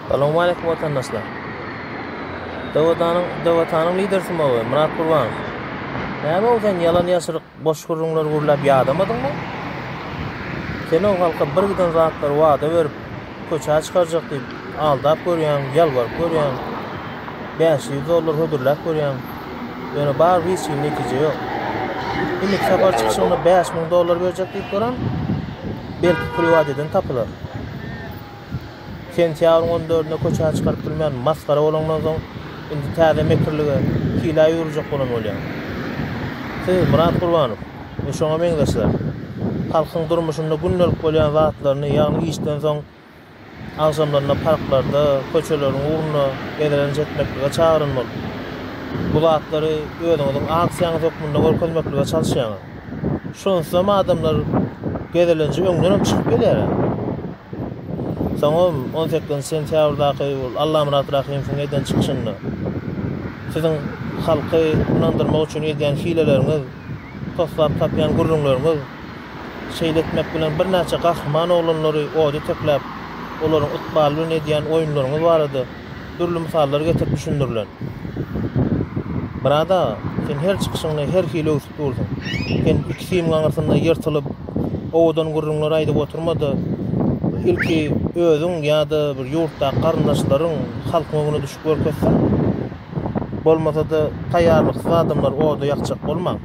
Assalamu alaykum vatandaşlar. Davatanın lidersi mi o? Murat Kurban. Näme o sen yalan ýaşyryk boş gurrunlar gurlap ýadamadymmy? Sen o halka bir giden zatlar wada berip köçä çykarjak diýip aldap görýän, ýalbaryp görýän. $500 hödürläp görýän. Ýöne bar bir şey netije ýok. Indi safar çykyşyna $5000 berjek diýip duran, belki pul wadeden tapylar. Sentýabrın 14-nde köçä çykaryp bilmän maskara bolandan soň indi täze mekirlige hila ýurjak bolan bolýar. Siz Murat Gurbanow, şoňa meňdeşler. Halkyň durmuşynda günnelik bolýan zatlaryny ýagny işden soň agşamlaryna parklarda, köçeleriň uğruna edelenje etmeklige çağırynmaly. Bu zatlary özüňiziň aksiýaňyz ökmünde görkezmeklige çalyşýar. Şonsam adamlar gedelenje öňden çykyp gelýär. Soňam 18 sentýabrdaky Allah Murat Rahimov eden çykyşynda siziň halky inandyrmak üçin edýän hileleriňiz, toslap tapýan gurrunlaryňyz şeýletmek bilen bir näçe gahman oglanlary ody tökläp olaryň ykbaly bilen edýän oýunlaryňyz barady. Türlü misallar getirip düşündirilen. Burada sen her çykyşyňda her hile ösüp durdyň. Sen ikisiň gaňasynda ýyrtylyp owadan gurrunlar aýdyp oturmady. İlki özüň ýa-da bir ýurtda garyndaşlaryň halkyň öňüne düşüp görkezsen, bolmasa da taýýarlyksız adamlar oda ýakjak bolmaň.